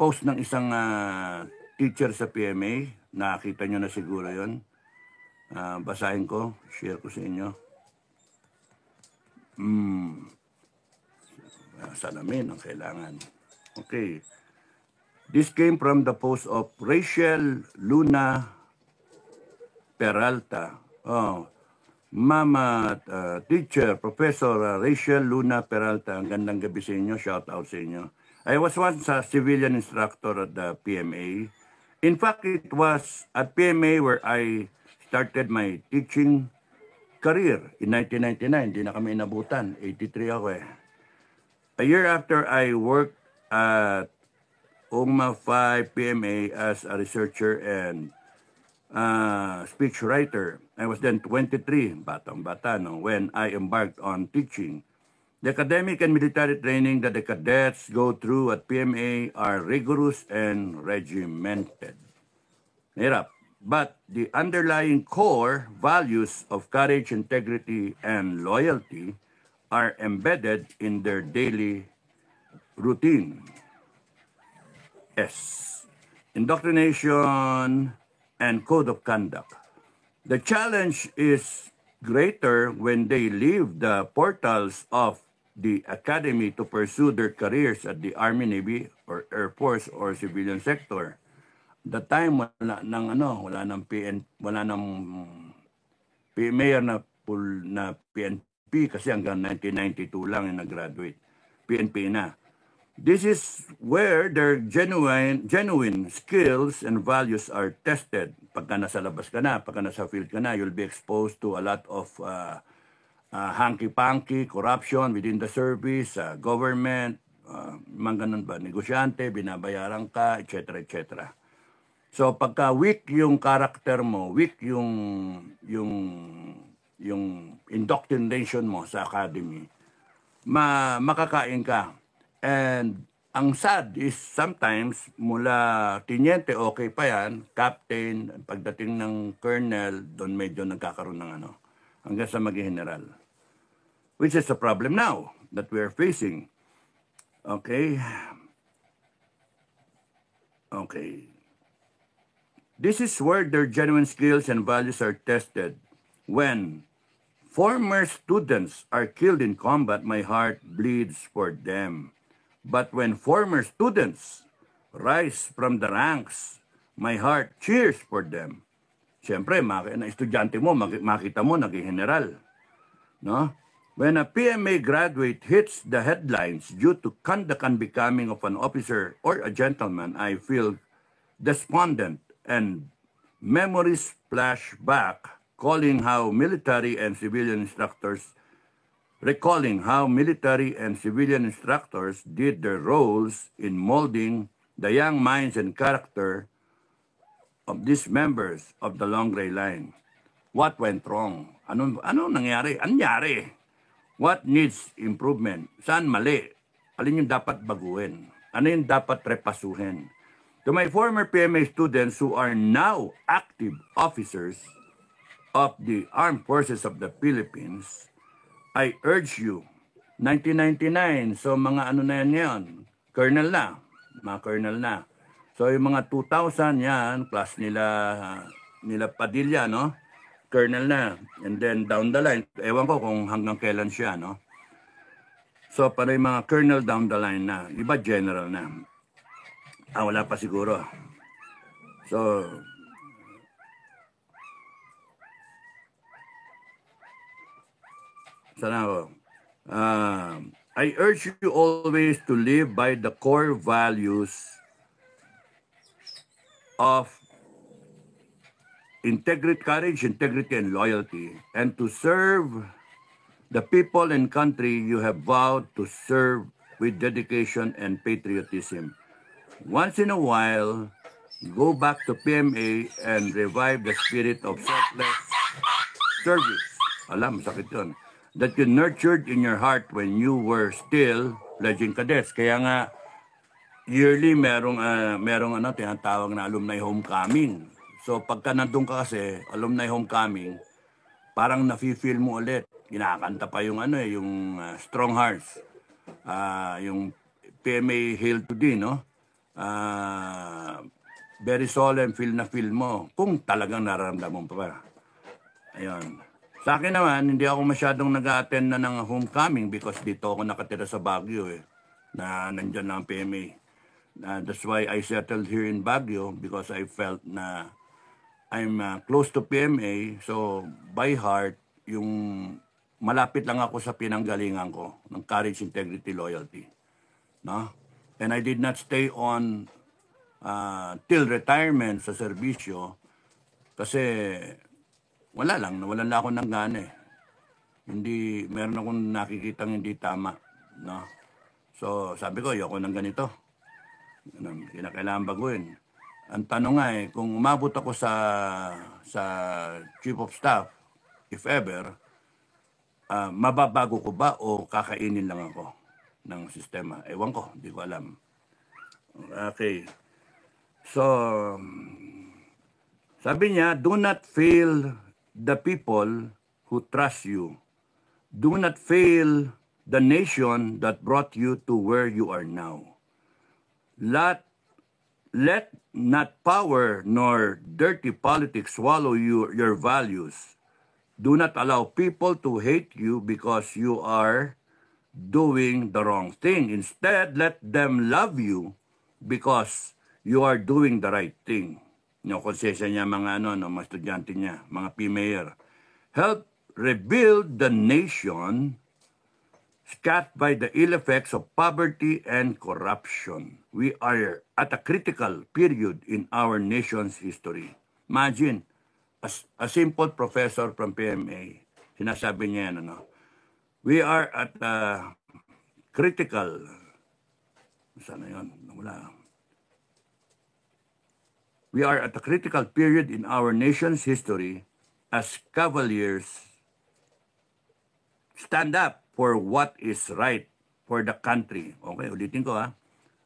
post ng isang teacher sa PMA. Nakita nyo na siguro yun. Basahin ko. Share ko sa inyo. Salamin ang kailangan. Okay. This came from the post of Rachel Luna Peralta. Mama teacher, Professor Rachel Luna Peralta. Ang gandang gabi sa inyo. Shout out sa inyo. I was once a civilian instructor at the PMA. In fact, it was at PMA where I started my teaching career in 1999. Hindi na kami inabutan. 83 ako eh. A year after I worked at UMA 5 PMA as a researcher and speech writer. I was then 23, batang-bata, no, when I embarked on teaching. The academic and military training that the cadets go through at PMA are rigorous and regimented. Hirap. But the underlying core values of courage, integrity, and loyalty are embedded in their daily routine. S. Indoctrination and code of conduct. The challenge is greater when they leave the portals of the academy to pursue their careers at the Army, Navy, or Air Force or civilian sector. The time wala nang mayor na PNP kasi hanggang 1992 lang yung nag-graduate. PNP na. This is where their genuine skills and values are tested. Pagka nasa labas ka na, pagka nasa field ka na, you'll be exposed to a lot of hanky-panky, corruption within the service, government, mga ganun ba, negosyante, binabayaran ka, etc. etc. So pagka weak yung character mo, weak yung indoctrination mo sa academy, makakain ka. And ang sad is sometimes mula tiniente okay pa yan, captain, pagdating ng colonel, doon medyo nagkakaroon ng hanggang sa maging general. Which is a problem now that we are facing. Okay. Okay. This is where their genuine skills and values are tested. When former students are killed in combat, my heart bleeds for them. But when former students rise from the ranks, my heart cheers for them. Siyempre, estudyante mo, makita mo, naging general. No? When a PMA graduate hits the headlines due to conduct unbecoming of an officer or a gentleman, I feel despondent and memories flash back, recalling how military and civilian instructors did their roles in molding the young minds and character of these members of the Long Gray Line. What went wrong? Ano nangyari? Anyari? What needs improvement? Saan mali? Alin yung dapat baguhin? Ano yung dapat repasuhin? To my former PMA students who are now active officers of the Armed Forces of the Philippines, I urge you, 1999, so mga na yan ngayon, colonel na, mga colonel na. So yung mga 2,000 yan, plus nila Padilla, no? Colonel na. And then down the line, ewan ko kung hanggang kailan siya, no? So para yung mga colonel down the line na, iba general na. Wala pa siguro. So, I urge you always to live by the core values of courage, integrity, and loyalty, and to serve the people and country you have vowed to serve with dedication and patriotism. Once in a while, go back to PMA and revive the spirit of selfless service. Alam, sakit yun. That you nurtured in your heart when you were still pledging cadets. Kaya nga, yearly merong tinatawag na alumni homecoming. So pagka nandun ka kasi, alumni homecoming, parang nafe-feel mo ulit. Kinakanta pa yung yung Strong Hearts, yung PMA Hail Today, no? very solemn feel na feel mo kung talagang nararamdaman mo pa. Ayun. Sa akin naman, hindi ako masyadong nag-attend na ng homecoming because dito ako nakatira sa Baguio na nandyan na ang PMA. That's why I settled here in Baguio because I felt na I'm close to PMA, so by heart, yung malapit lang ako sa pinanggalingan ko ng courage, integrity, loyalty. No? And I did not stay on till retirement sa serbisyo kasi nawalan lang ako ng gana eh. Meron akong nakikitang hindi tama. No? So sabi ko, ayoko ng ganito. Kinakailangan baguhin. Ang tanong nga kung umabot ako sa Chief of Staff, if ever, mababago ko ba o kakainin lang ako ng sistema? Ewan ko, hindi ko alam. Okay. So, sabi niya, do not fail the people who trust you. Do not fail the nation that brought you to where you are now. Let not power nor dirty politics swallow your values. Do not allow people to hate you because you are doing the wrong thing. Instead, let them love you because you are doing the right thing. Konsensya niya mga mga estudyante niya, mga PMAyer. Help rebuild the nation scarred by the ill effects of poverty and corruption. We are at a critical period in our nation's history. Imagine, a simple professor from PMA, sinasabi niya yan, we are at a critical, sana yun, wala. We are at a critical period in our nation's history as cavaliers stand up for what is right for the country. Okay, ulitin ko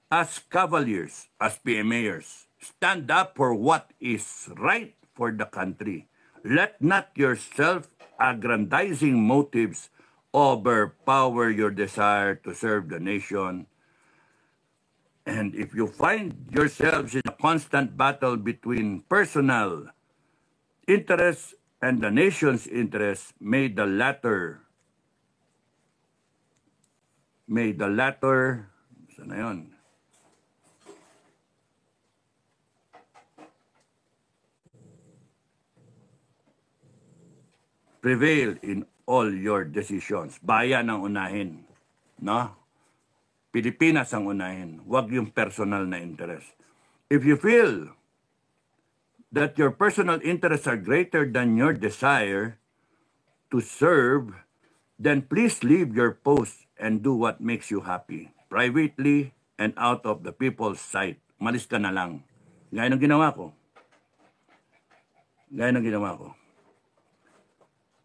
As cavaliers, as PMAers, stand up for what is right for the country. Let not your self-aggrandizing motives overpower your desire to serve the nation. And if you find yourselves in a constant battle between personal interests and the nation's interests, may the latter, sana yun? Prevail in all your decisions. Bayan ang unahin. No? Pilipinas ang unahin. Huwag yung personal na interest. If you feel that your personal interests are greater than your desire to serve, then please leave your post and do what makes you happy, privately and out of the people's sight. Malis ka na lang. Gaya ng ginawa ko.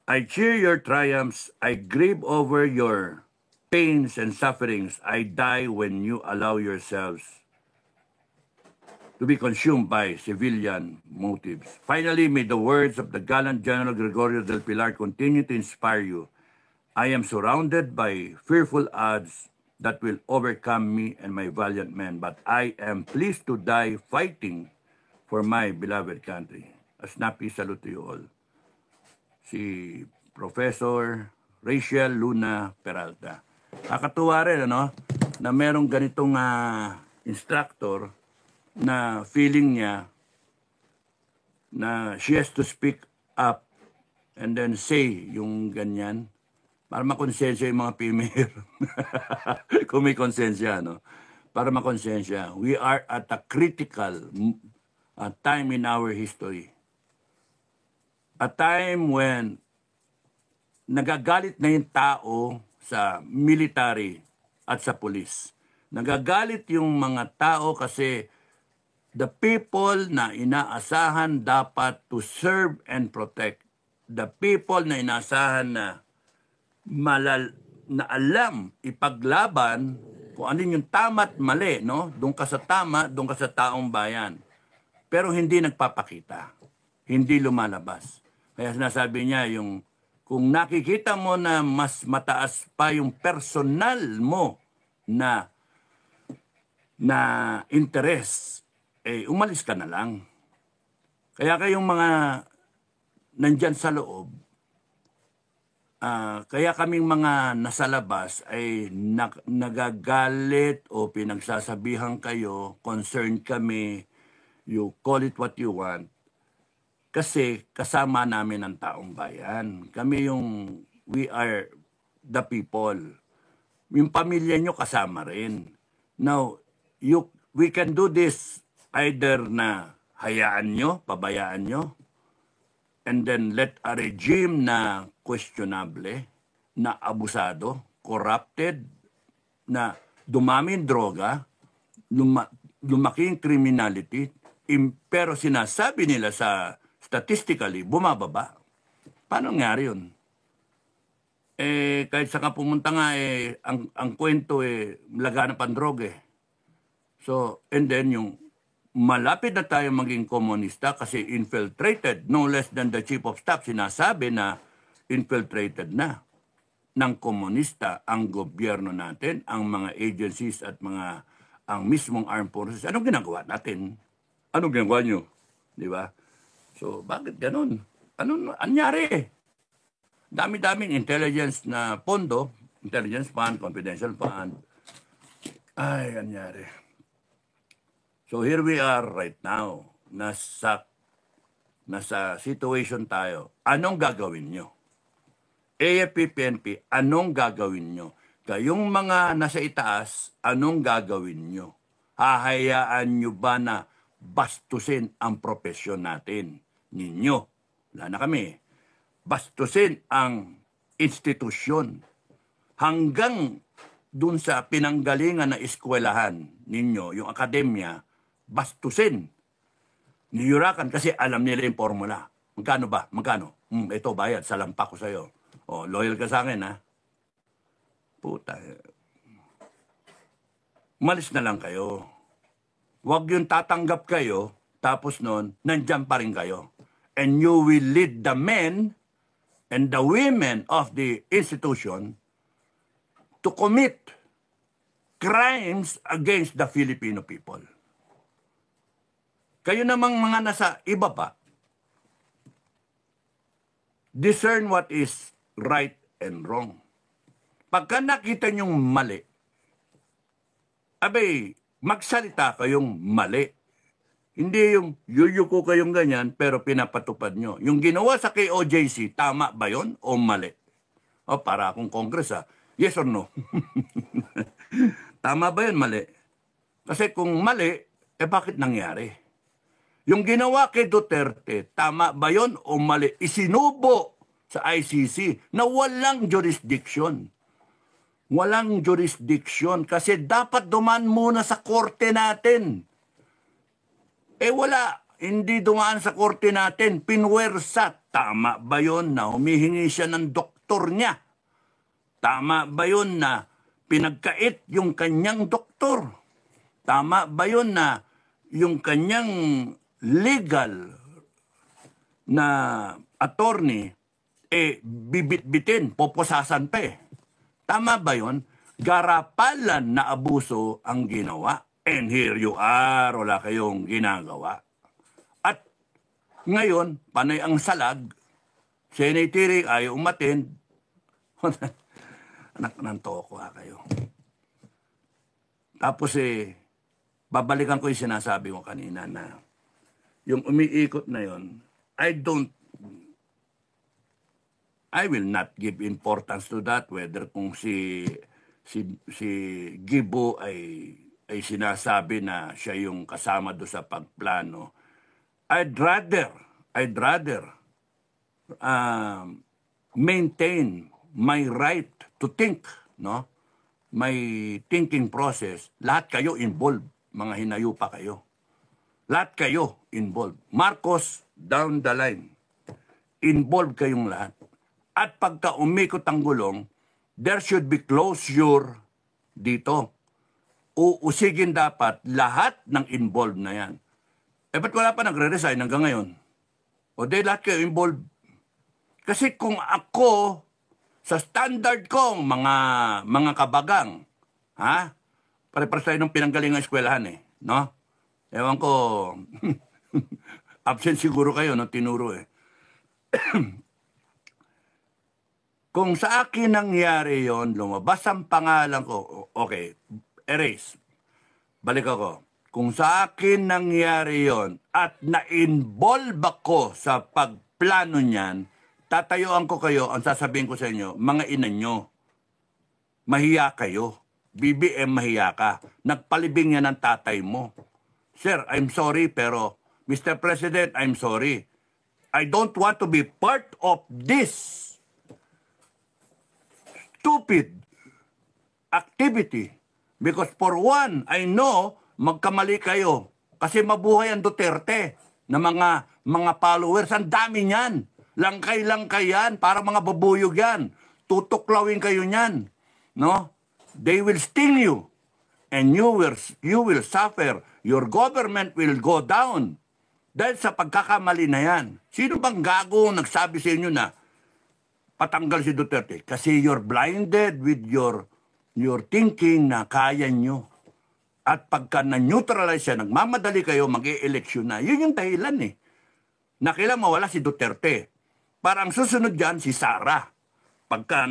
I cheer your triumphs. I grieve over your pains and sufferings. I die when you allow yourselves to be consumed by civilian motives. Finally, may the words of the gallant General Gregorio del Pilar continue to inspire you. I am surrounded by fearful odds that will overcome me and my valiant men, but I am pleased to die fighting for my beloved country. A snappy salute to you all. Si Professor Rachel Luna Peralta. Nakakatuwa rin, na merong ganitong instructor na feeling niya na she has to speak up and then say yung ganyan para makonsensya yung mga PMAyer. Kung may konsensya, para makonsensya. We are at a critical time in our history. A time when nagagalit na yung tao sa military at sa police. Nagagalit yung mga tao kasi the people na inaasahan dapat to serve and protect. The people na inaasahan na alam, ipaglaban kung ano yung tama at mali, Doon ka sa tama, doon ka sa taong bayan. Pero hindi nagpapakita. Hindi lumalabas. Kaya sinasabi niya kung nakikita mo na mas mataas pa yung personal mo na na interes, umalis ka na lang. Kaya kayong mga nandyan sa loob, kaya kaming mga nasa labas ay nagagalit o pinagsasabihan kayo, concerned kami, you call it what you want, kasi kasama namin ang taong bayan. We are the people. Yung pamilya nyo kasama rin. Now, we can do this either na hayaan nyo, pabayaan nyo, and then let a regime na questionable, na abusado, corrupted, na dumaming droga, lumaking criminality, pero sinasabi nila sa statistically, bumababa. Paano nangyari yun? Kahit saan ka pumunta nga, ang kwento, laganap ang droga. So, and then yung malapit na tayo maging komunista kasi infiltrated, no less than the chief of staff, sinasabi na infiltrated na ng komunista ang gobyerno natin, ang mga agencies at ang mismong armed forces. Anong ginagawa natin? Anong ginagawa nyo? Di ba? So, bakit ganun? Anong anyari? Dami-daming intelligence na pondo, intelligence fund, confidential fund. Ay, anyari. So here we are right now. Nasa situation tayo. Anong gagawin nyo? AFP, PNP, anong gagawin nyo? Kayong mga nasa itaas, anong gagawin nyo? Hahayaan nyo ba na bastusin ang profesyon natin? Ninyo. Wala na kami. Bastusin ang institusyon. Hanggang dun sa pinanggalingan na eskwelahan ninyo, yung akademya, bastusin. Niyurakan kasi alam nila yung formula. Magkano ba? Magkano? Ito bayad, salampak ko sa'yo. O, loyal ka sa akin, ha? Puta. Malis na lang kayo. Huwag yung tatanggap kayo, tapos nun, nandyan pa rin kayo. And you will lead the men and the women of the institution to commit crimes against the Filipino people. Kayo namang mga nasa iba pa, discern what is right and wrong. Pagka nakita nyong mali, magsalita kayong mali. Hindi yung yuyuko kayong ganyan pero pinapatupad nyo. Yung ginawa sa KOJC, tama ba yon o mali? O para akong Congress, yes or no? Tama ba yun, mali? Kasi kung mali, bakit nangyari? Yung ginawa kay Duterte, tama ba yun o mali? Isinubo sa ICC na walang jurisdiction. Walang jurisdiction kasi dapat dumaan muna sa korte natin. Wala. Hindi dumaan sa korte natin. Pinwersa. Tama ba yun na humihingi siya ng doktor niya? Tama ba yun na pinagkait yung kanyang doktor? Tama ba yun na yung kanyang legal na attorney bibit-bitin, poposasan pa Tama ba yun? Garapalan na abuso ang ginawa. And here you are, wala kayong ginagawa. At ngayon, panay ang salag, senatiri ayaw umattend. Anak ng toko kayo. Tapos babalikan ko yung sinasabi ko kanina na yung umiikot na yon, I will not give importance to that, whether kung si Gibo ay sinasabi na siya yung kasama do sa pagplano. I'd rather maintain my right to think, no? My thinking process. Lahat kayo involved, mga hinayupa kayo. Lahat kayo involved. Marcos, down the line. Involved kayong lahat. At pagka umikot ang gulong, there should be closure dito. Uusigin dapat lahat ng involved na yan. Ba't wala pa nagre-resign hanggang ngayon? O di lahat kayo involved. Kasi kung ako, sa standard ko, mga kabagang, Pare-pares tayo ng pinanggalingang eskwelahan eh. No? Ewan ko, absent siguro kayo no tinuro eh. Kung sa akin nangyari yon, lumabas ang pangalan ko, okay, erase. Balik ako. Kung sa akin nangyari yon at na-involve ako sa pagplano niyan, tatayuan ko kayo, ang sasabihin ko sa inyo, mga ina nyo, mahiya kayo. BBM, mahiya ka. Nagpalibing yan ng tatay mo. Sir, I'm sorry, pero Mr. President, I'm sorry. I don't want to be part of this stupid activity. Because for one, I know magkamali kayo. Kasi mabuhay ang Duterte na mga followers. Ang dami niyan. Langkay-langkay yan. Para mga babuyog yan. Tutuklawin kayo niyan. No? They will sting you. And you will suffer. Your government will go down. Dahil sa pagkakamali na yan. Sino bang gago nagsabi sa inyo na patanggal si Duterte? Kasi you're blinded with your thinking na kaya nyo. At pagka na-neutralize siya, nagmamadali kayo, mag-e-eleksyon na. Yun yung dahilan eh. Na kailangan mawala si Duterte. Parang susunod dyan si Sara. Pagka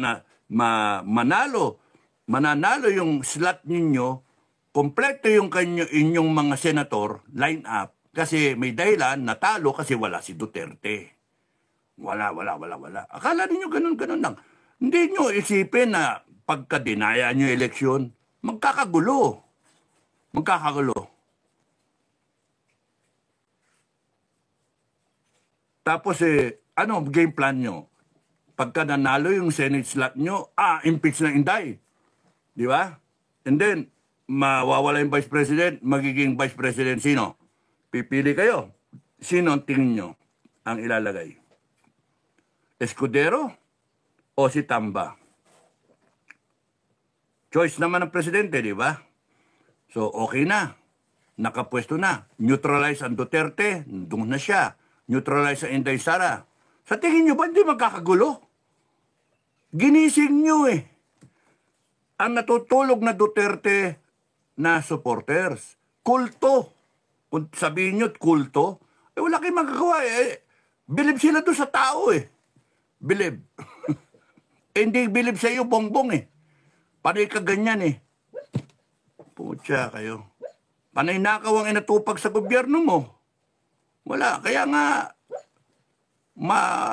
mananalo yung slot ninyo, kompleto yung inyong mga senator, line up, kasi may dahilan, natalo kasi wala si Duterte. Wala. Akala ninyo ganun lang. Hindi nyo isipin na pagka-dinaya nyo eleksyon, magkakagulo. Tapos ano game plan nyo? Pagka nanalo yung Senate slot nyo, impeach na Inday. Di ba? And then, mawawala yung Vice President, magiging Vice President sino? Pipili kayo. Sino ang tingin nyo ang ilalagay? Escudero o si Tamba? Choice naman ng presidente, di ba? So, okay na. Nakapwesto na. Neutralize ang Duterte, doon na siya. Neutralize ang Inday Sara. Sa tingin nyo ba hindi magkakagulo? Ginising nyo eh. Ang natutulog na Duterte na supporters. Kulto. Kung sabihin nyo, kulto, wala kayong magagawa eh. Bilib sila doon sa tao eh. Bilib. Hindi bilib sa iyo, bongbong eh. Panay ka ganyan eh. Pucha kayo. Panay nakaw ang inatupag sa gobyerno mo. Wala. Kaya nga,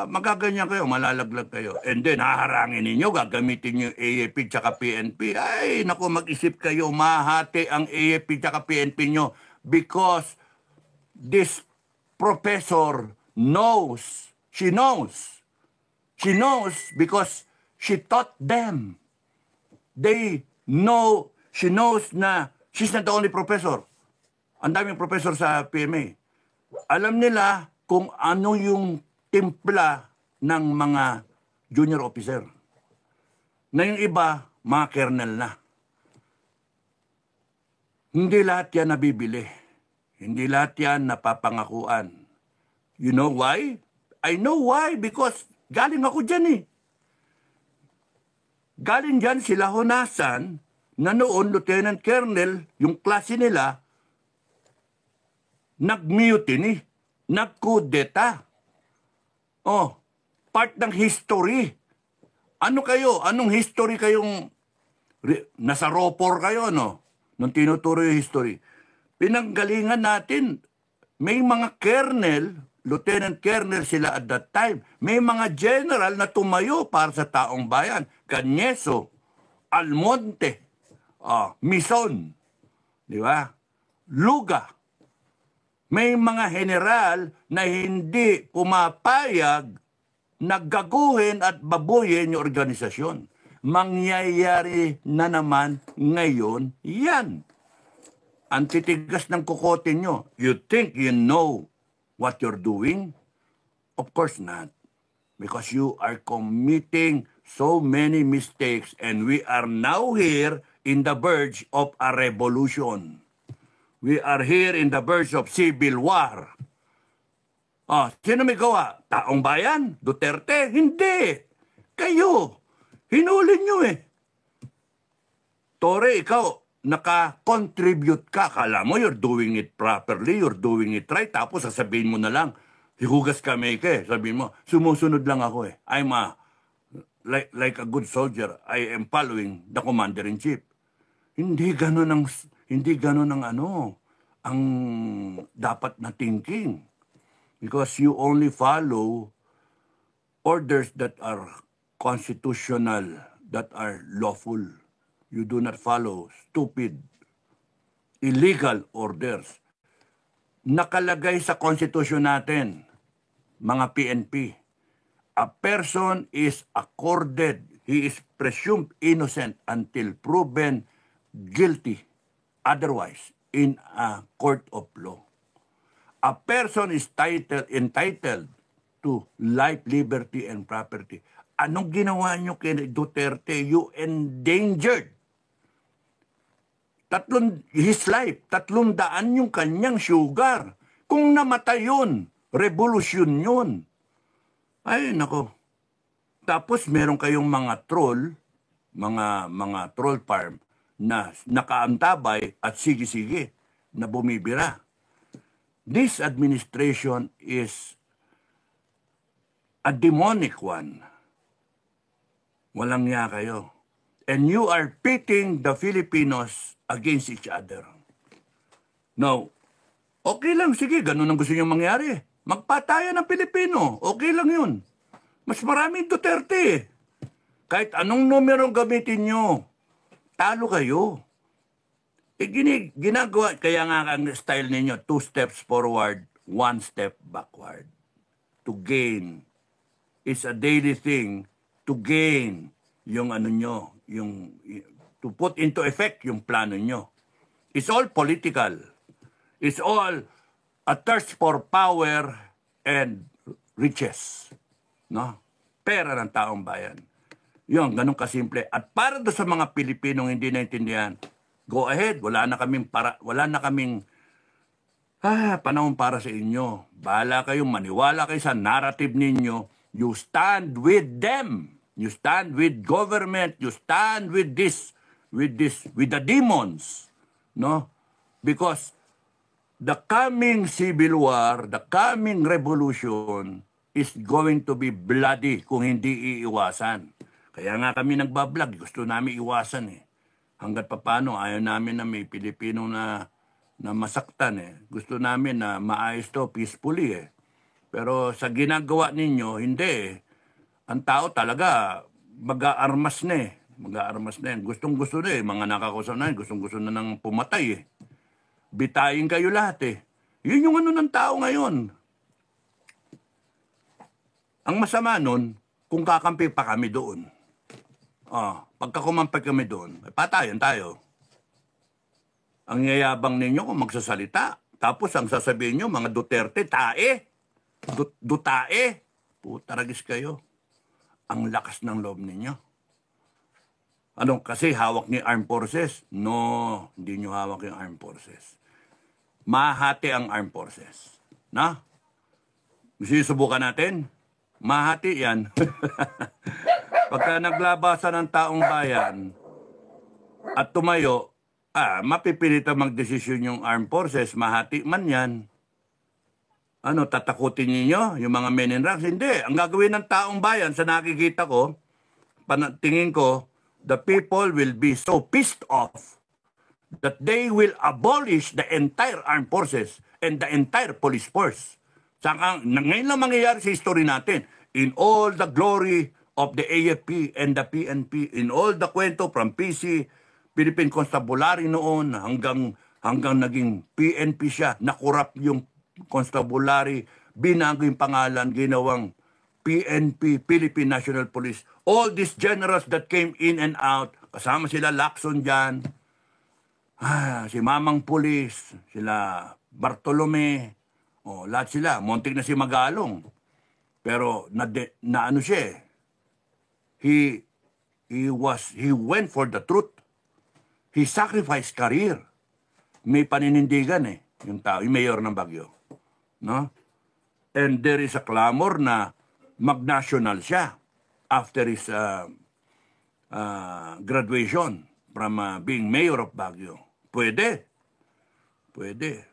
magaganyan kayo, malalaglag kayo. And then, haharangin ninyo, gagamitin nyo AFP tsaka PNP. Ay, naku, mag-isip kayo, mahati ang AFP tsaka PNP nyo because this professor knows. She knows. She knows because she taught them. They know, she knows na she's not the only professor. Ang daming professor sa PMA. Alam nila kung ano yung timpla ng mga junior officer. Na yung iba, mga kernel na. Hindi lahat yan nabibili. Hindi lahat yan napapangakuan. You know why? I know why because galing ako dyan eh. Galing dyan sila Honasan na noon Lieutenant Colonel, yung klase nila, nag-mutiny, nag-kudeta. Oh, part ng history. Ano kayo? Anong history kayong nasa ropor kayo, no? Nung tinuturo yung history. Pinanggalingan natin, may mga colonel, lieutenant colonel sila at that time. May mga general na tumayo para sa taong bayan. Cañeso, Almonte, Mison, di ba? Luga. May mga general na hindi pumapayag naggaguhin at babuyin yung organisasyon. Mangyayari na naman ngayon yan. Ang titigas ng kukote nyo. You think you know what you're doing? Of course not. Because you are committing so many mistakes and we are now here in the verge of a revolution. We are here in the verge of civil war. Sino may gawa? Taong bayan? Duterte? Hindi. Kayo. Hinuli nyo eh. Tore, ikaw, naka-contribute ka. Kala mo you're doing it properly, you're doing it right, tapos sasabihin mo na lang, hihugas kami ka eh. Sabihin mo, sumusunod lang ako eh. I'm like a good soldier, I am following the commander-in-chief. Hindi ganun ang ang dapat na thinking. Because you only follow orders that are constitutional, that are lawful. You do not follow stupid, illegal orders. Nakalagay sa konstitusyon natin, mga PNP, a person is accorded, he is presumed innocent until proven guilty, otherwise, in a court of law. A person is entitled to life, liberty, and property. Anong ginawa nyo kay Duterte? You endangered his life. 300 yung kanyang sugar. Kung namatay yun, revolusyon yun. Ay, nako. Tapos meron kayong mga troll, mga troll farm na nakaantabay at sige-sige na bumibira. This administration is a demonic one. Walang niya kayo. And you are pitting the Filipinos against each other. Now, okay lang, sige, ganun ang gusto nyo mangyari. Magpatayan ng Pilipino, okay lang yun. Mas maraming Duterte. Kahit anong numero gamitin nyo, talo kayo. Ginagawa, kaya nga ang style ninyo, 2 steps forward, 1 step backward. To gain. It's a daily thing to gain yung to put into effect yung plano nyo. It's all political. It's all a thirst for power and riches. No? Pera ng taong bayan. Yun, ganun kasimple. At para sa mga Pilipinong hindi naintindihan, go ahead, wala na kaming panahon para sa inyo. Bahala kayong maniwala kayo sa narrative ninyo. You stand with them. You stand with government. You stand with the demons. No? Because the coming civil war, the coming revolution is going to be bloody kung hindi iiwasan. Kaya nga kami nagbablog, gusto namin iwasan eh. Hanggat paano, ayaw namin na may Pilipino na masaktan eh. Gusto namin na maayos to peacefully eh. Pero sa ginagawa ninyo, hindi eh. Ang tao talaga mag-aarmas na eh. Mag-aarmas na yan. Gustong-gusto na eh. Mga nakakusap na eh. Gustong-gusto na nang pumatay eh. Bitayin kayo lahat eh. Yun yung ng tao ngayon. Ang masama nun, kung kakampi pa kami doon. Pagka kumampay kami doon, patayan tayo. Ang yayabang ninyo kung magsasalita. Tapos ang sasabihin nyo, mga Duterte, tae. Dutae. Putaragis kayo. Ang lakas ng loob ninyo. Kasi hawak ni Armed Forces? No, hindi nyo hawak yung Armed Forces. Mahati ang Armed Forces. Na? Gusto nyo subukan natin? Mahati yan. Pagka naglabasan ng taong bayan at tumayo, mapipilitan magdesisyon yung Armed Forces, mahati man yan. Tatakutin niyo yung mga men in ranks? Hindi. Ang gagawin ng taong bayan, sa nakikita ko, tingin ko, the people will be so pissed off that they will abolish the entire Armed Forces and the entire police force. Ngayon lang mangyayari sa history natin. In all the glory of the AFP and the PNP, in all the kwento from PC, Philippine Constabulary noon, hanggang naging PNP siya, nakurap yung Constabulary, binago yung pangalan, ginawang PNP, Philippine National Police. All these generals that came in and out, kasama sila Lacson dyan, si Mamang Police, sila Bartolome, lahat sila, muntik na si Magalong. Pero na siya eh. He went for the truth. He sacrificed career. May paninindigan eh, yung tao, yung mayor ng Baguio. No? And there is a clamor na mag-national siya after his graduation being mayor of Baguio. Pwede. Pwede.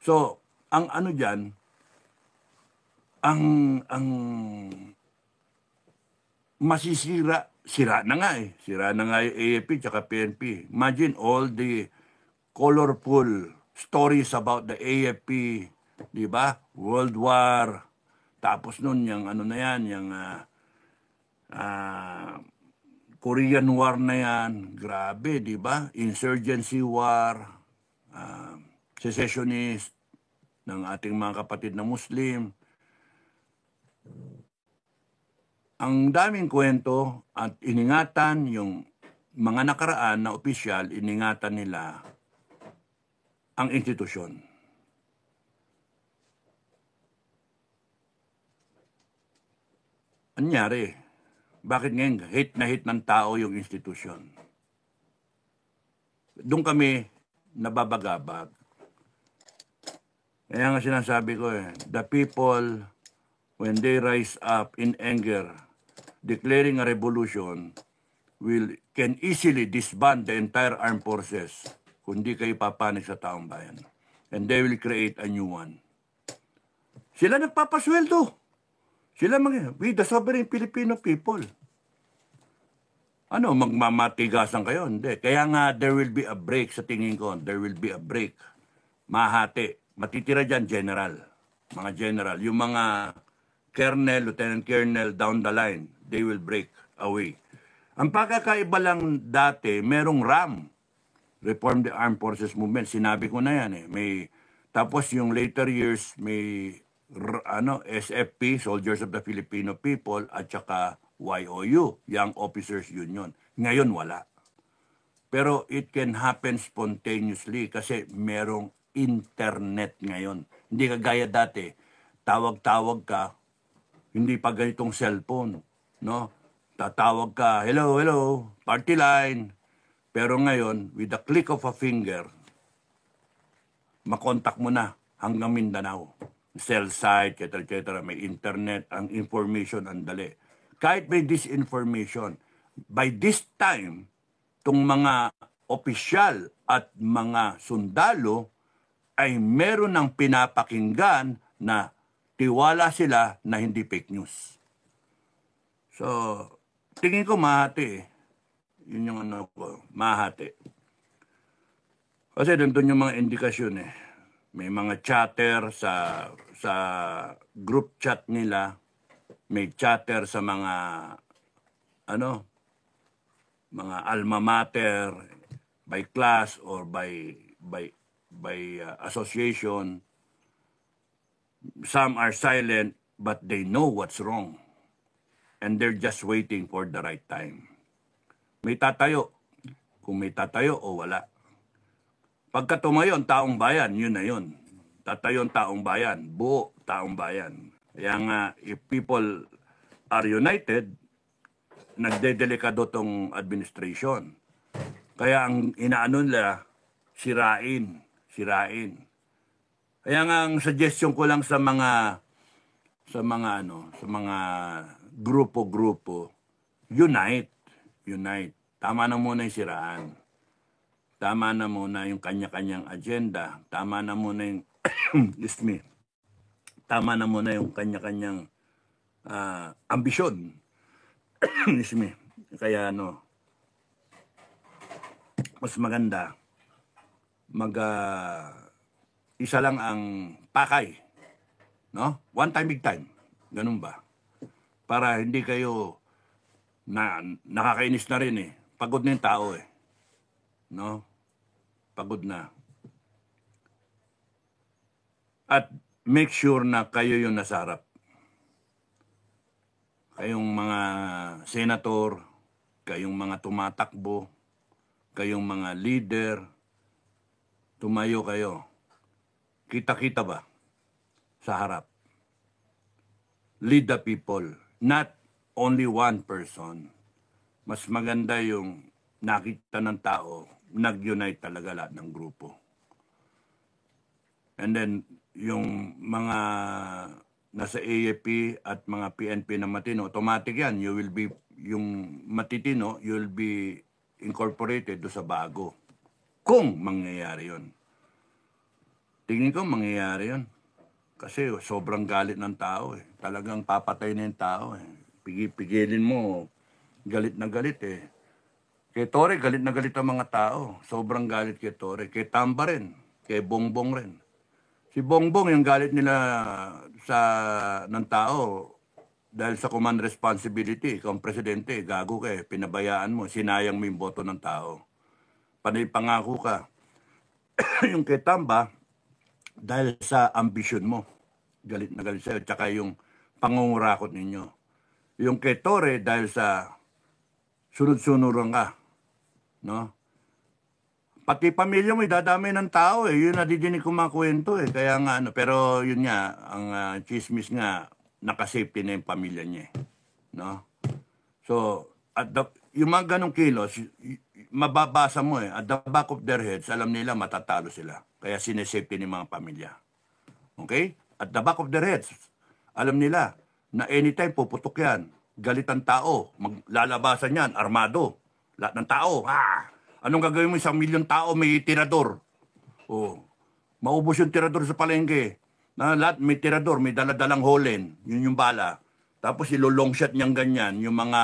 So, ang ano dyan, ang masisira, sira na nga eh. Sira na nga yung AFP tsaka PNP. Imagine all the colorful stories about the AFP, di ba? World War. Tapos nun, yung ano na yan, yung Korean War na yan. Grabe, di ba? Insurgency War, secessionist ng ating mga kapatid na Muslim. Ang daming kwento at iningatan yung mga nakaraan na opisyal, iningatan nila ang institusyon. Anyari, bakit ngayon hate na hate ng tao yung institusyon? Doon kami nababagabag. Kaya nga sinasabi ko the people, when they rise up in anger, declaring a revolution, can easily disband the entire armed forces kung di kayo papanig sa taong bayan. And they will create a new one. Sila nagpapasweldo. Sila we the sovereign Filipino people. Ano, magmamatigasan kayo? Hindi. Kaya nga, there will be a break sa tingin ko. There will be a break. Mahati. Matitira dyan, general. Mga general. Yung mga colonel, lieutenant colonel, down the line, they will break away. Ang pagkakaiba lang dati, merong RAM. Reform the Armed Forces Movement. Sinabi ko na yan eh. Tapos yung later years, may SFP, Soldiers of the Filipino People, at saka YOU, Young Officers Union. Ngayon wala. Pero it can happen spontaneously kasi merong internet ngayon. Hindi kagaya dati, tawag-tawag ka, hindi pa ganitong cellphone, no? Tatawag ka, hello, hello, party line. Pero ngayon, with the click of a finger, makontak mo na hanggang Mindanao. Cell site, etc., may internet, ang information, ang dali. Kahit may disinformation, by this time, itong mga opisyal at mga sundalo ay meron ng pinapakinggan na tiwala sila na hindi fake news. So, tingin ko mahati eh. Yun yung ano ko, mahati. Kasi doon yung mga indikasyon eh. May mga chatter sa group chat nila, may chatter sa mga mga alma mater by class or by association. Some are silent but they know what's wrong and they're just waiting for the right time. May tatayo, kung may tatayo o wala. Pagka tumayo ang taong bayan, yun na yun. Tatayo ang taong bayan, buo taong bayan. Kaya nga, if people are united, nagdedelikado tong administration. Kaya ang inaano nila, sirain. Kaya nga ang suggestion ko lang sa mga grupo-grupo, unite. Tama na muna yung siraan. Tama na muna yung kanya-kanyang agenda. Tama na muna yung, excuse me, tama na muna yung kanya-kanyang ambisyon. Excuse me. Kaya mas maganda, isa lang ang pakay. No? One time, big time. Ganun ba? Para hindi kayo nakakainis na rin eh. Pagod na yung tao eh. No? Pagod na. At make sure na kayo yung nasa harap. Kayong mga senator, kayong mga tumatakbo, kayong mga leader, tumayo kayo. Kita-kita ba sa harap? Lead the people, not only one person. Mas maganda yung nakita ng tao, nag-unite talaga lahat ng grupo. And then, yung mga nasa AFP at mga PNP na matino, automatic yan. You will be, yung matitino, you will be incorporated do sa bago. Kung mangyayari yun. Tingin ko mangyayari yun. Kasi sobrang galit ng tao eh. Talagang papatay na yung tao eh. Pigilin mo, galit na galit eh. Kay Torre, galit na galit ang mga tao. Sobrang galit kay Torre. Kay Tamba rin. Kay Bongbong rin. Si Bongbong, yung galit nila ng tao, dahil sa command responsibility, ikaw ang presidente, gago ka eh, pinabayaan mo, sinayang mo yung boto ng tao. Panay pangako ka. Yung kay Tamba, dahil sa ambisyon mo, galit na galit sa'yo, tsaka yung pangungurakot ninyo. Yung kay Torre, dahil sa sunod-sunuran ka, no? Pati pamilya mo, idadamay ng tao eh. Yun nadidinig ko mga kwento eh. Kaya nga, ano, pero yun nga, ang chismis nga, nakasafety na yung pamilya niya eh. No? So, yung mga ganong kilos, mababasa mo eh. At the back of their heads, alam nila matatalo sila. Kaya sinesafety ng mga pamilya. Okay? At the back of their heads, alam nila na anytime puputok yan. Galit ang tao. Maglalabasan yan. Armado. Lahat ng tao. Anong gagawin mo? 1,000,000 tao may tirador. Maubos yung tirador sa palengke. Na lahat may tirador, may daladalang holen. Yun yung bala. Tapos ilolong shot niyang ganyan. Yung mga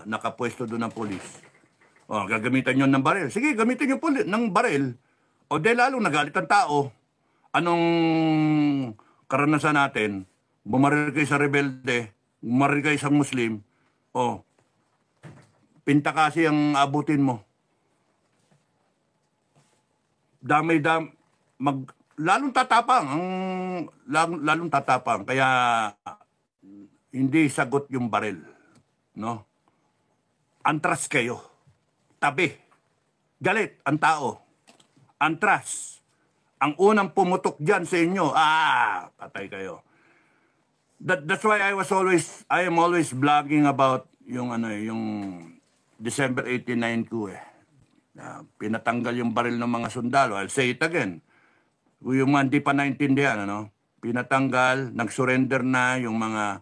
nakapwesto doon ng polis. Gagamitan yun ng baril. Sige, gamitin yung ng baril. O de lalong nagalit ang tao. Anong karanasan natin? Bumaril kayo sa rebelde. Bumaril kayo sa Muslim. Pinta kasi ang abutin mo. Lalong tatapang. Kaya hindi sagot yung baril. No? Antras kayo. Tabi. Galit ang tao. Antras. Ang unang pumutok dyan sa inyo, patay kayo. That's why I am always blogging about yung December 89 ko eh. Pinatanggal yung baril ng mga sundalo. I'll say it again. Yung mga hindi pa naintindihan, pinatanggal, nag-surrender na yung mga,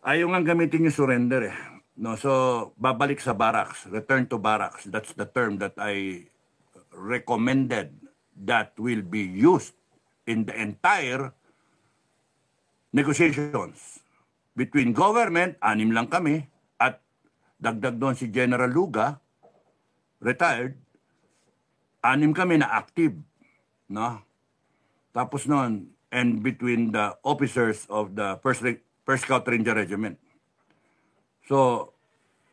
ayaw nga gamitin yung surrender eh. No? So, babalik sa barracks, return to barracks. That's the term that I recommended that will be used in the entire negotiations between government, 6 lang kami, at dagdag doon si General Luga, retired, 6 kami na active. No? Tapos noon, and between the officers of the First Scout Ranger Regiment. So,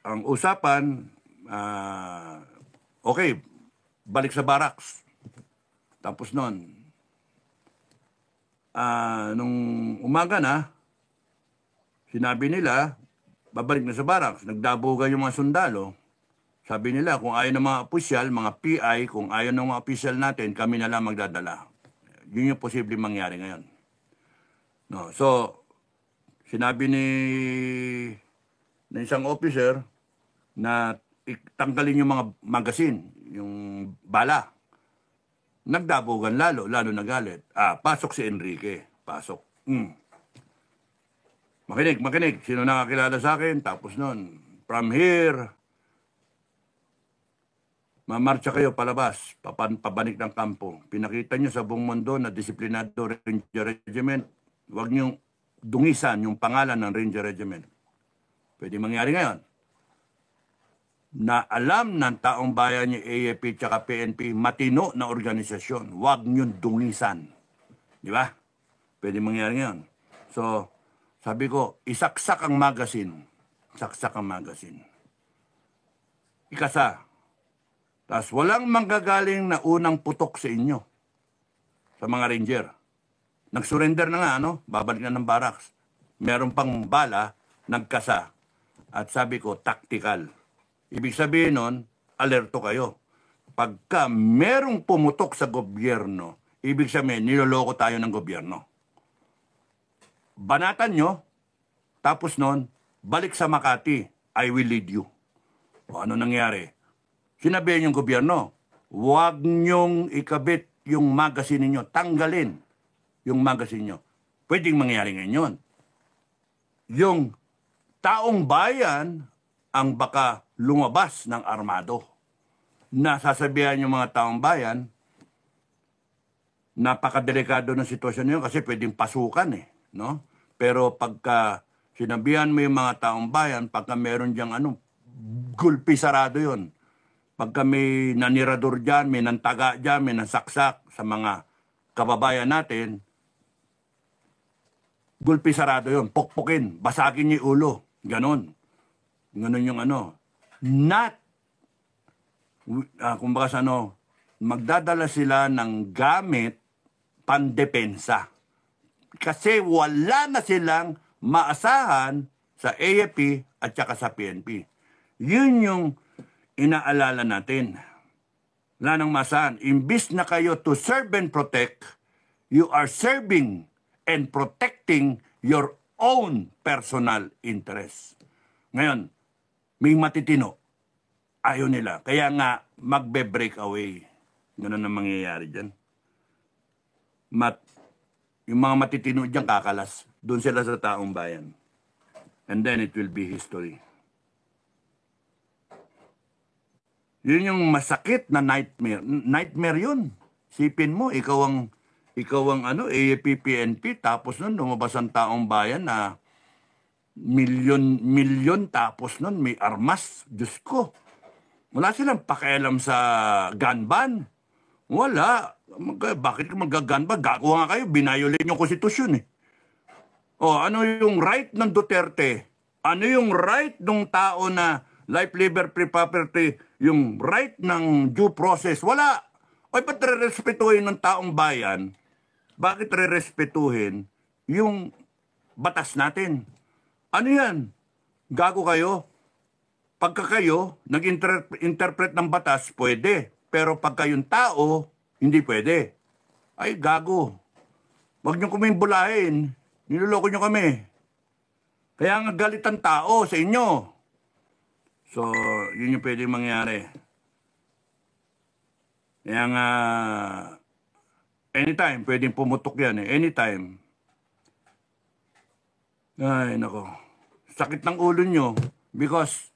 ang usapan, okay, balik sa barracks. Tapos noon, nung umaga na, sinabi nila, babalik na sa barracks. Nagdabugan yung mga sundalo. Sabi nila, kung ayaw ng mga opisyal, mga PI, kung ayaw ng mga opisyal natin, kami na lang magdadala. Yun yung posibleng mangyari ngayon. No, so, sinabi ng isang officer na tanggalin yung mga magazine, yung bala. Nagdabugan lalo nagalit. Pasok si Enrique. Pasok. Makinig. Sino nakakilala sa akin? Tapos nun, from here, mamarcha kayo palabas, pabanik ng kampo. Pinakita nyo sa buong mundo na disiplinado Ranger Regiment. Huwag nyo dungisan yung pangalan ng Ranger Regiment. Pwede mangyari ngayon. Na alam ng taong bayan niya AFP at PNP, matino na organisasyon. Huwag nyo dungisan. Di ba? Pwede mangyari ngayon. So, sabi ko, isaksak ang magazine. Saksak ang magazine. Ikasa. Tapos walang manggagaling na unang putok sa inyo. Sa mga ranger. Nag-surrender na nga, babalik na ng barracks. Meron pang bala, nagkasa. At sabi ko, tactical. Ibig sabihin nun, alerto kayo. Pagka merong pumutok sa gobyerno, ibig sabihin, niloloko tayo ng gobyerno. Banatan nyo, tapos nun, balik sa Makati, I will lead you. O ano nangyari? Sinabihan yung gobyerno, huwag nyong ikabit yung magazine ninyo, tanggalin yung magazine nyo. Pwedeng mangyari ngayon. Yung taong bayan ang baka lumabas ng armado. na sasabihan yung mga taong bayan, napakadelikado ng sitwasyon yun kasi pwedeng pasukan eh, no? Pero pagka sinabihan mo yung mga taong bayan, pagka meron diyang gulpi sarado yun. Pagka may nanirador dyan, may nantaga dyan, may nasaksak sa mga kababayan natin, gulpi sarado yun, pukpukin, basagin niyo yung ulo, ganon. Ganon yung not, kumbaga sa magdadala sila ng gamit pandepensa. Kasi wala na silang maasahan sa AFP at saka sa PNP. Yun yung inaalala natin. Wala nang maasahan. Imbis na kayo to serve and protect, you are serving and protecting your own personal interest. Ngayon, may matitino. Ayaw nila. Kaya nga, magbe-break away. Ganun ang mangyayari dyan. Yung mga matitino dyan kakalas. Doon sila sa taong bayan. And then it will be history. Yun yung masakit na nightmare. Nightmare yun. Sipin mo, ikaw ang AFP, PNP, tapos nun lumabas ang taong bayan na milyon tapos nun may armas. Diyos ko. Wala silang pakialam sa gun ban. Wala. Bakit mag-gun ban? Gagawa nga kayo, binayolate yung konstitusyon eh. O, ano yung right ng Duterte? Ano yung right ng tao na life, liberty, property, yung right ng due process? Wala. O, ba't re-respetuhin ng taong bayan? Bakit re-respetuhin yung batas natin? Ano yan? Gago kayo? Pagka kayo nag-interpret ng batas, pwede. Pero pagka yung tao, hindi pwede. Ay, gago. Huwag niyo kaming bulahin. Niloloko niyo kami. Kaya nga galit ang tao sa inyo. So, yun yung pwedeng mangyari. Kaya nga, anytime, pwedeng pumutok yan eh. Anytime. Ay, nako. Sakit ng ulo nyo. Because,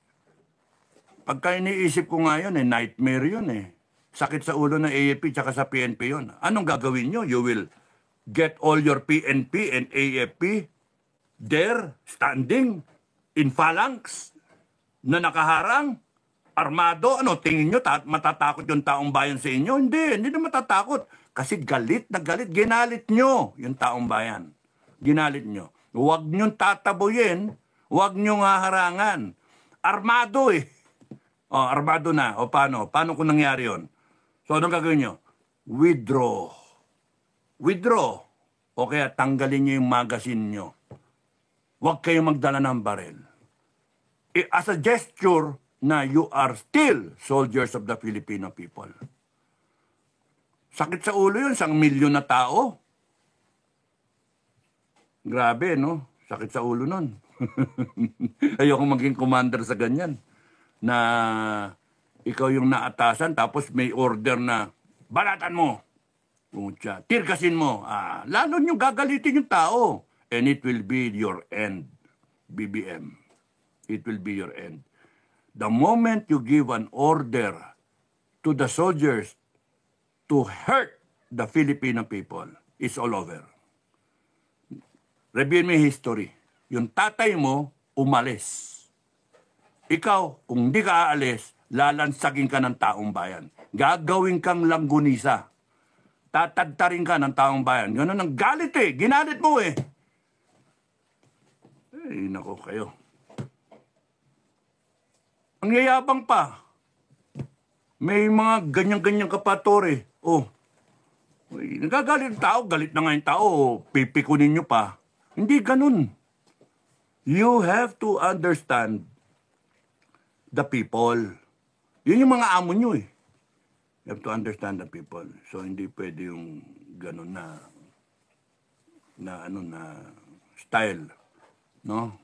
pagka iniisip ko nga yun nightmare yun eh. Sakit sa ulo ng AFP tsaka sa PNP yun. Anong gagawin nyo? You will get all your PNP and AFP there, standing, in phalanx, na nakaharang, armado. Ano, tingin nyo, matatakot yung taong bayan sa inyo? Hindi na matatakot. Kasi galit na galit, ginalit nyo yung taong bayan. Ginalit nyo. Huwag nyo tataboyin, huwag nyo haharangan. Armado eh. O, armado na. O, paano? Paano kung nangyari yun? So, anong gagawin nyo? Withdraw. Withdraw. O kaya tanggalin nyo yung magazine nyo. Huwag kayong magdala ng baril. As a gesture na you are still soldiers of the Filipino people. Sakit sa ulo yun, 1 milyon na tao. Grabe, no? Sakit sa ulo nun. Ayoko maging commander sa ganyan. Na ikaw yung naatasan, tapos may order na, balatan mo. Tirkasin mo. Lalo nyo gagalitin yung tao. And it will be your end, BBM. It will be your end. The moment you give an order to the soldiers to hurt the Filipino people, it's all over. Review mo yung history. Yung tatay mo, umalis. Ikaw, kung di ka aalis, lalansagin ka ng taong bayan. Gagawin kang langgunisa. Tatadtarin ka ng taong bayan. Ganun ang galit eh. Ginalit mo eh. Eh, nako kayo. Ang yayabang pa. May mga ganyan-ganyan kapatore. Oh, nagagalit ang tao, galit na nga yung tao, pipikunin nyo pa. Hindi ganun. You have to understand the people. Yun yung mga amo nyo eh. You have to understand the people. So, hindi pwede yung ganun na style. No?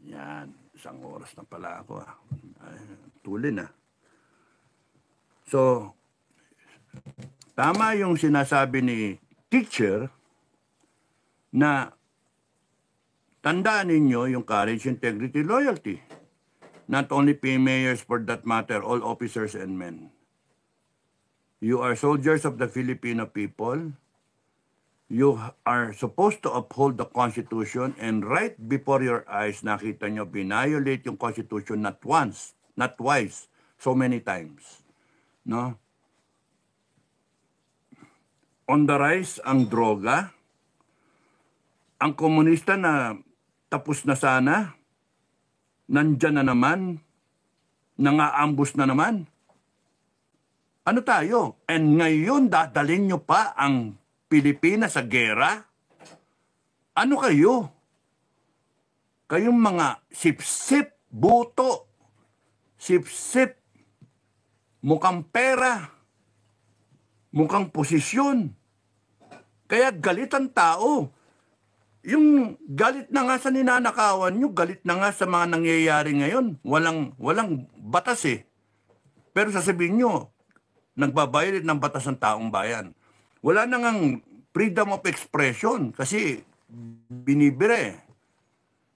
Yan. 1 oras na pala ako tulin So, tama yung sinasabi ni teacher na tandaan ninyo yung courage, integrity, loyalty. not only mayors for that matter, all officers and men. You are soldiers of the Filipino people. You are supposed to uphold the Constitution, and right before your eyes, nakita nyo, violate yung Constitution not once, not twice, so many times. No? On the rise ang droga, ang komunista na tapos na sana, nandyan na naman, nangaambus na naman. Ano tayo? And ngayon, dadalhin nyo pa ang Pilipinas sa gera? Ano kayo? Kayong mga sip-sip, buto, sip-sip, mukhang pera, mukhang posisyon. Kaya galit ang tao. Yung galit na nga sa ninanakawan nyo, galit na nga sa mga nangyayari ngayon. Walang batas eh. Pero sasabihin nyo, nagbabayad ng batas ng taong bayan. Wala na ngang freedom of expression kasi binibire.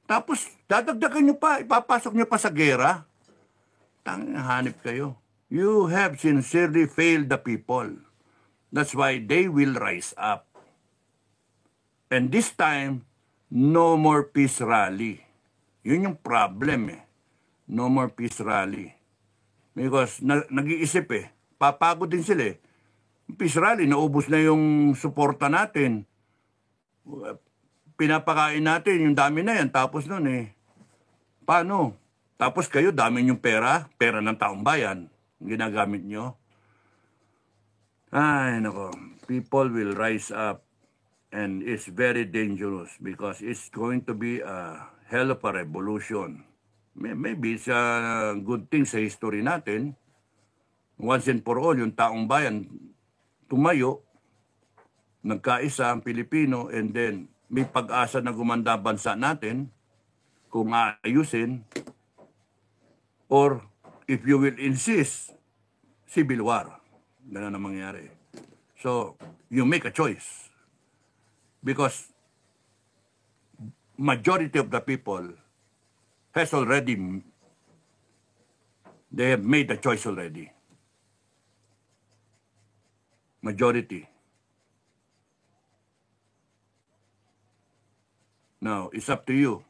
Tapos dadagdagan nyo pa, ipapasok nyo pa sa gera. Hanip kayo. You have sincerely failed the people. That's why they will rise up. And this time, no more peace rally. Yun yung problem eh. No more peace rally. Because nag-iisip eh. Papagod din sila eh. Peace rally, naubos na yung suporta natin. Pinapakain natin, yung dami na yan. Tapos nun eh, paano? Tapos kayo, dami yung pera ng taong bayan, ginagamit nyo. Ay, nako. People will rise up and it's very dangerous because it's going to be a hell of a revolution. Maybe it's a good thing sa history natin. Once and for all, yung taong bayan, tumayo, nagkaisa ang Pilipino, and then may pag-asa na gumanda bansa natin kung aayusin, or if you will insist, civil war. Ganun ang mangyari. So, you make a choice. Because majority of the people has already, they have made a choice already. Majority. Now, it's up to you.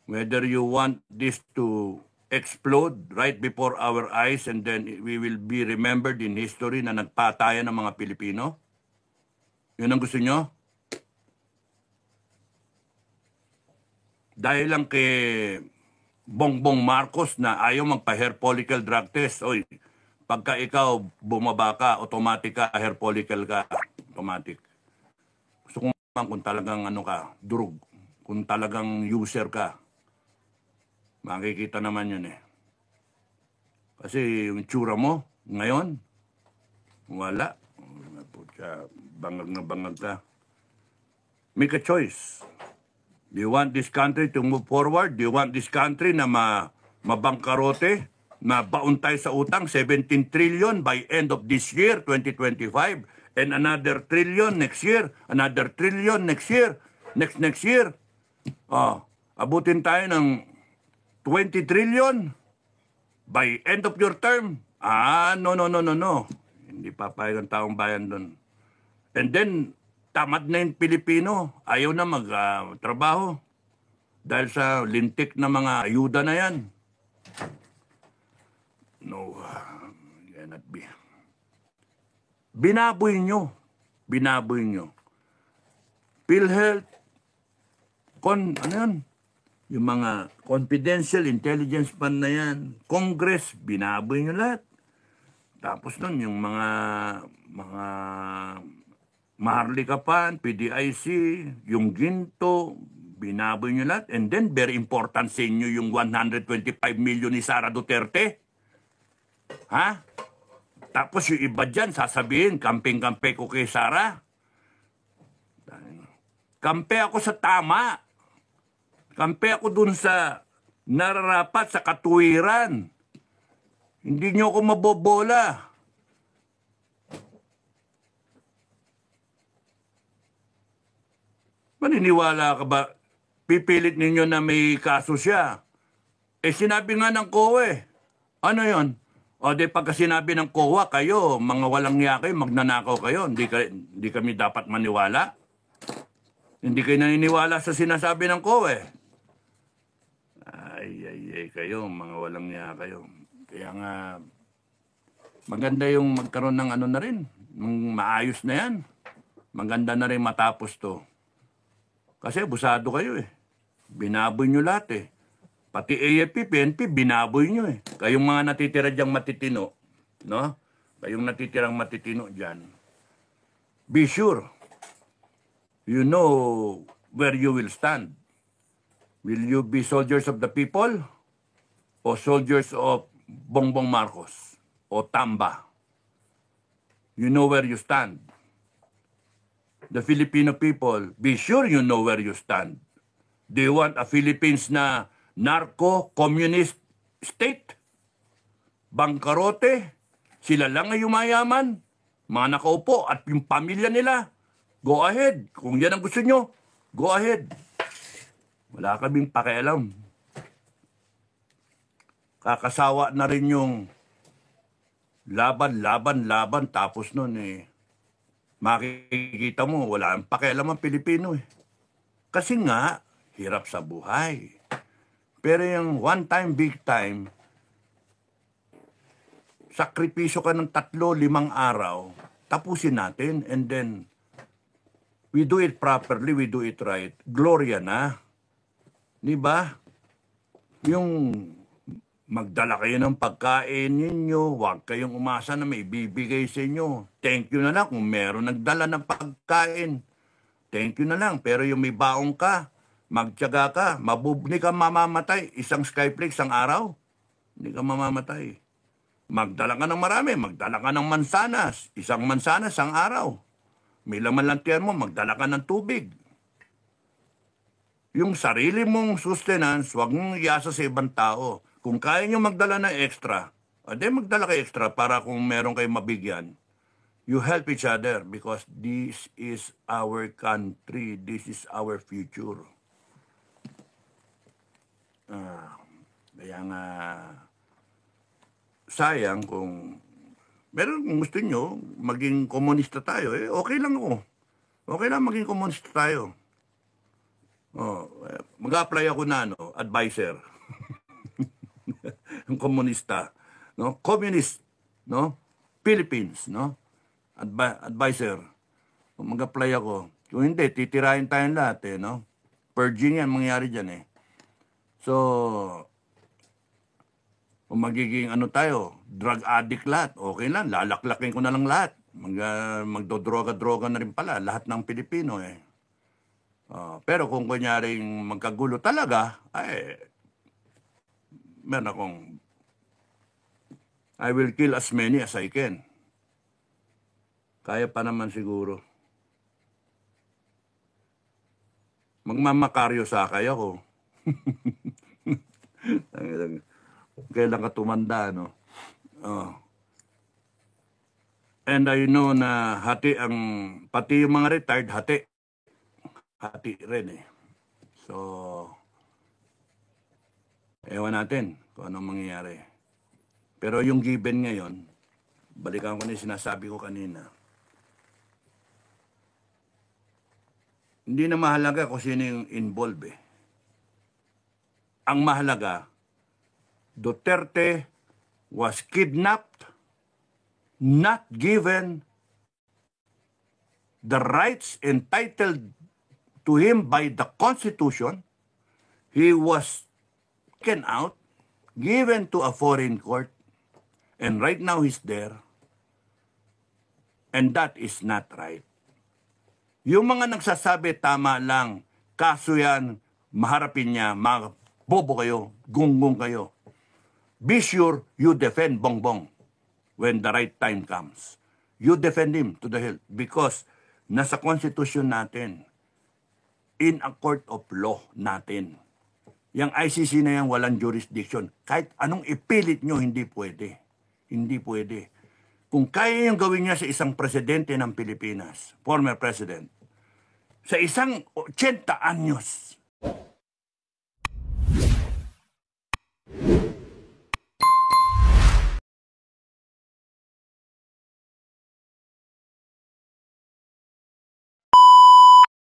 Whether you want this to explode right before our eyes and then we will be remembered in history na nagpatayan ng mga Pilipino. Yun ang gusto nyo? Dahil lang kay Bongbong Marcos na ayaw magpa-hair follicle drug test. Oy, pagka ikaw bumaba ka, automatic ka, hair follicle ka, automatic. Gusto ko naman kung talagang ano ka, durug, kung talagang user ka, makikita naman yun eh. Kasi yung tsura mo, ngayon, wala. Bangag na bangag ka. Make a choice. Do you want this country to move forward? Do you want this country na mabangkarote? Na baon tayo sa utang, 17 trillion by end of this year, 2025, and another trillion next year, another trillion next year, next year. Abutin tayo ng 20 trillion by end of your term. No. Hindi papayag ang taong bayan doon. And then, tamad na yung Pilipino. Ayaw na magtrabaho. Dahil sa lintik na mga ayuda na yan. No, cannot be. Binaboy nyo. PhilHealth, ano yan? Yung mga confidential intelligence fund na yan. Congress, binaboy nyo lahat. Tapos nun, yung mga Maharlika Fund, PDIC, yung Ginto, binaboy nyo lahat. And then, very important sa inyo yung 125 million ni Sara Duterte. Ha? Tapos yung iba dyan, sasabihin, kamping-kampe ko kay Sara. Kampe ako sa tama. Kampe ako dun sa nararapat, sa katuwiran. Hindi nyo ako mabobola. Maniniwala ka ba? Pipilit ninyo na may kaso siya. Eh sinabi nga ng COA eh. Ano yon? O di pagka sinabi ng COA, kayo, mga walang niya kayo, magnanakaw kayo, hindi kami dapat maniwala. Hindi kayo naniniwala sa sinasabi ng COA eh. Ay, kayo, mga walang niya kayo. Kaya nga, maganda yung magkaroon ng ano na rin, maayos na yan. Maganda na rin matapos to. Kasi busado kayo eh. Binaboy nyo lahat eh. Pati AFP, PNP, binaboy nyo eh. Kayong mga natitira dyang matitino, no? Kayong natitirang matitino dyan. Be sure, you know where you will stand. Will you be soldiers of the people o soldiers of Bongbong Marcos o Tamba? You know where you stand. The Filipino people, be sure you know where you stand. Do you want a Philippines na narco-communist state? Bangkarote? Sila lang ay yumayaman? Mga nakaupo at yung pamilya nila? Go ahead. Kung yan ang gusto nyo, go ahead. Wala kaming pakialam. Kakasawa na rin yung laban, tapos nun eh. Makikita mo, wala ang pakialam ang Pilipino eh. Kasi nga, hirap sa buhay. Pero yung one time, big time, sakripisyo ka ng 3-5 araw, tapusin natin, and then, we do it properly, we do it right. Gloria na. Diba? Yung magdala kayo ng pagkain ninyo, huwag kayong umasa na may bibigay sa inyo. Thank you na lang kung meron nagdala ng pagkain. Thank you na lang. Pero yung may baong ka, magtiyaga ka, hindi ka mamamatay. Isang Skyflake, isang araw, hindi ka mamamatay. Magdala ka ng marami, magdala ka ng mansanas. Isang mansanas, isang araw. May laman lang tiyan mo, magdala ka ng tubig. Yung sarili mong sustenance, huwag mong iasa sa ibang tao. Kung kaya nyo magdala ng extra, ade magdala kayo extra para kung meron kayo mabigyan. You help each other because this is our country. This is our future. Kaya nga, sayang kung gusto nyo maging komunista tayo, eh, okay lang ako. Okay lang maging komunista tayo. Mag-apply ako na advisor. Yung komunista, no? Communist, no? Philippines, no? Advisor. Mag-apply ako. Kung hindi, titirahin tayong lahat, eh, no? Purging yan, mangyari dyan, eh. So, kung magiging tayo, drug addict lahat, okay lang, lalaklakin ko na lang lahat. Magdodroga-droga na rin pala, lahat ng Pilipino, eh. Pero kung kunyaring magkagulo talaga, ay, meron akong, I will kill as many as I can. Kaya pa naman siguro. Magmamakaryo sa kaya ko. Kailan ka tumanda, no? And I know na pati yung mga retired, hati rin eh. So, ewan natin kung anong mangyayari. Pero yung given ngayon, balikan ko na yung sinasabi ko kanina. Hindi na mahalaga kung sino yung involved eh. Ang mahalaga, Duterte was kidnapped, not given the rights entitled to him by the Constitution. He was taken out, given to a foreign court, and right now he's there. And that is not right. Yung mga nagsasabi, tama lang, kaso yan, maharapin niya, bobo kayo, gunggong kayo. Be sure you defend Bongbong when the right time comes. You defend him to the hilt because nasa Constitution natin, in a court of law natin. Yang ICC na yan walang jurisdiction. Kahit anong ipilit nyo, hindi pwede. Hindi pwede. Kung kaya yung gawin niya sa isang presidente ng Pilipinas, former president, sa isang 80 anyos,